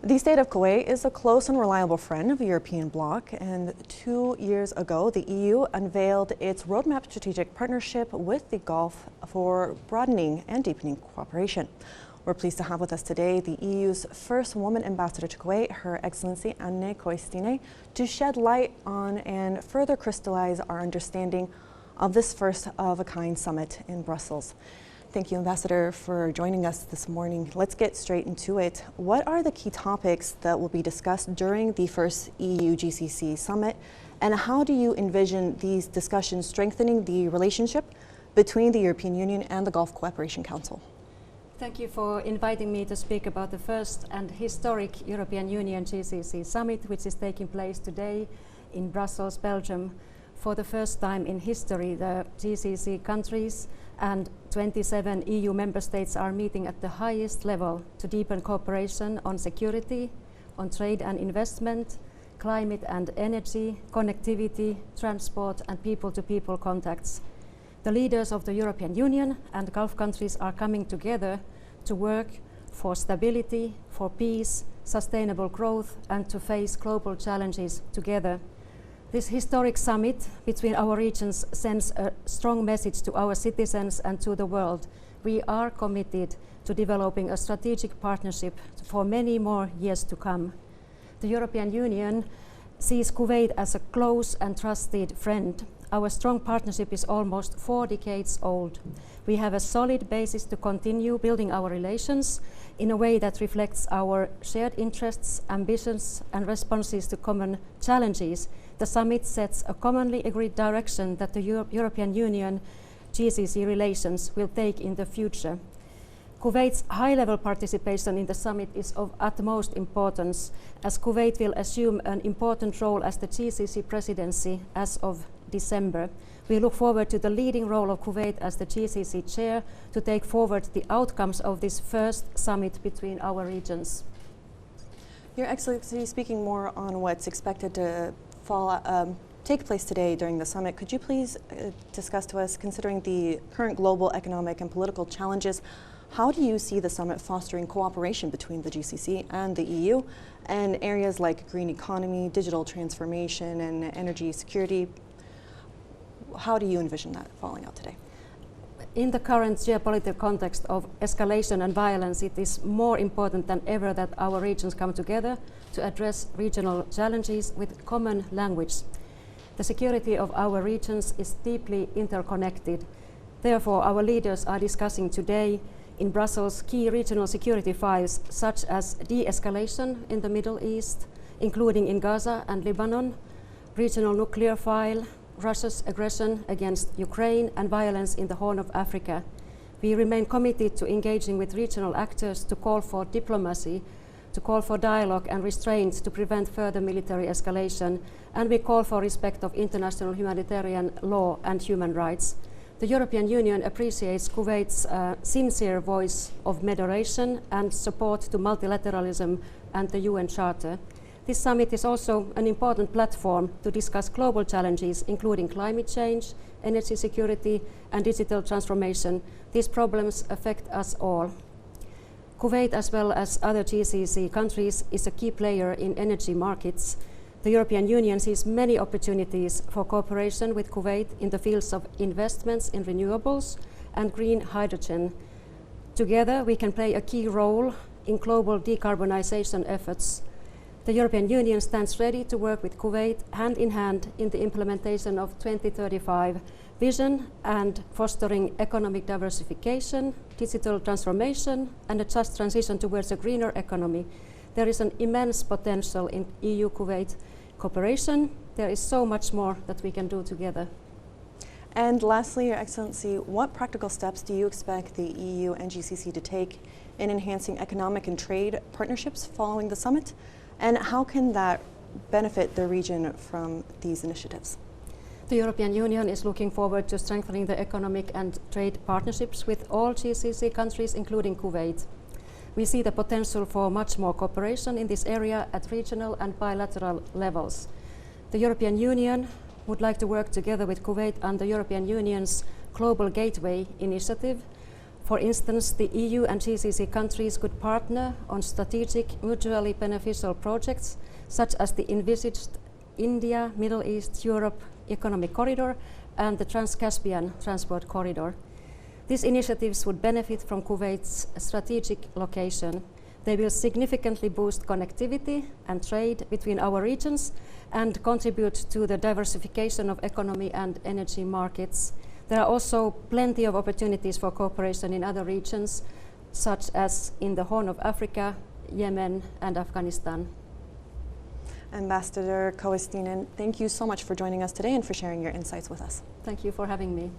The state of Kuwait is a close and reliable friend of the European bloc, and 2 years ago, the EU unveiled its roadmap strategic partnership with the Gulf for broadening and deepening cooperation. We're pleased to have with us today the EU's first woman ambassador to Kuwait, Her Excellency Anne Koistinen, to shed light on and further crystallize our understanding of this first-of-a-kind summit in Brussels. Thank you, Ambassador, for joining us this morning. Let's get straight into it. What are the key topics that will be discussed during the first EU GCC Summit, and how do you envision these discussions strengthening the relationship between the European Union and the Gulf Cooperation Council? Thank you for inviting me to speak about the first and historic European Union GCC Summit, which is taking place today in Brussels, Belgium. For the first time in history, the GCC countries and 27 EU member states are meeting at the highest level to deepen cooperation on security, on trade and investment, climate and energy, connectivity, transport and people-to-people contacts. The leaders of the European Union and Gulf countries are coming together to work for stability, for peace, sustainable growth, and to face global challenges together. This historic summit between our regions sends a strong message to our citizens and to the world. We are committed to developing a strategic partnership for many more years to come. The European Union sees Kuwait as a close and trusted friend. Our strong partnership is almost 4 decades old. We have a solid basis to continue building our relations in a way that reflects our shared interests, ambitions, and responses to common challenges. The summit sets a commonly agreed direction that the European Union GCC relations will take in the future. Kuwait's high-level participation in the summit is of utmost importance, as Kuwait will assume an important role as the GCC presidency as of December. We look forward to the leading role of Kuwait as the GCC chair to take forward the outcomes of this first summit between our regions. Your Excellency, speaking more on what's expected to take place today during the summit, could you please discuss to us, considering the current global economic and political challenges, how do you see the summit fostering cooperation between the GCC and the EU and areas like green economy, digital transformation, and energy security? How do you envision that falling out today? In the current geopolitical context of escalation and violence, it is more important than ever that our regions come together to address regional challenges with common language. The security of our regions is deeply interconnected. Therefore, our leaders are discussing today in Brussels key regional security files such as de-escalation in the Middle East, including in Gaza and Lebanon, regional nuclear file, Russia's aggression against Ukraine, and violence in the Horn of Africa. We remain committed to engaging with regional actors to call for diplomacy, to call for dialogue and restraint to prevent further military escalation, and we call for respect of international humanitarian law and human rights. The European Union appreciates Kuwait's sincere voice of moderation and support to multilateralism and the UN Charter. This summit is also an important platform to discuss global challenges, including climate change, energy security, and digital transformation. These problems affect us all. Kuwait, as well as other GCC countries, is a key player in energy markets. The European Union sees many opportunities for cooperation with Kuwait in the fields of investments in renewables and green hydrogen. Together, we can play a key role in global decarbonization efforts. The European Union stands ready to work with Kuwait hand in hand in the implementation of 2035 vision and fostering economic diversification, digital transformation, and a just transition towards a greener economy. There is an immense potential in EU-Kuwait cooperation. There is so much more that we can do together. And lastly, Your Excellency, what practical steps do you expect the EU and GCC to take in enhancing economic and trade partnerships following the summit? And how can that benefit the region from these initiatives? The European Union is looking forward to strengthening the economic and trade partnerships with all GCC countries, including Kuwait. We see the potential for much more cooperation in this area at regional and bilateral levels. The European Union would like to work together with Kuwait on the European Union's Global Gateway initiative For instance, the EU and GCC countries could partner on strategic, mutually beneficial projects, such as the envisaged India, Middle East, Europe Economic Corridor and the Trans-Caspian Transport Corridor. These initiatives would benefit from Kuwait's strategic location. They will significantly boost connectivity and trade between our regions and contribute to the diversification of economy and energy markets. There are also plenty of opportunities for cooperation in other regions, such as in the Horn of Africa, Yemen, and Afghanistan. Ambassador Koistinen, thank you so much for joining us today and for sharing your insights with us. Thank you for having me.